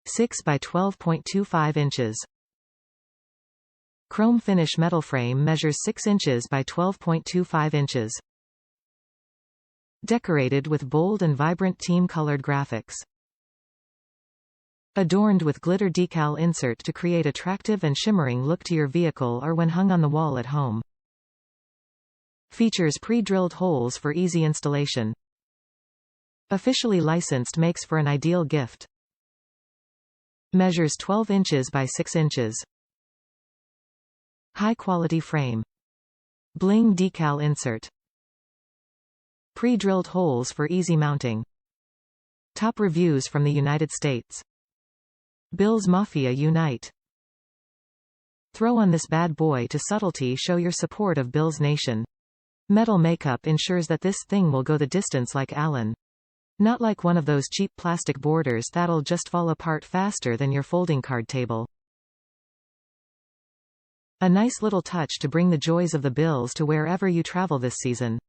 6 by 12.25 inches. Chrome finish metal frame measures 6 inches by 12.25 inches. Decorated with bold and vibrant team-colored graphics. Adorned with glitter decal insert to create attractive and shimmering look to your vehicle or when hung on the wall at home. Features pre-drilled holes for easy installation. Officially licensed, makes for an ideal gift. Measures 12 inches by 6 inches. High-quality frame. Bling decal insert. Pre-drilled holes for easy mounting. Top reviews from the United States. Bill's Mafia unite. Throw on this bad boy to subtlety, show your support of Bill's Nation. Metal makeup ensures that this thing will go the distance like Alan. Not like one of those cheap plastic borders that'll just fall apart faster than your folding card table. A nice little touch to bring the joys of the Bills to wherever you travel this season.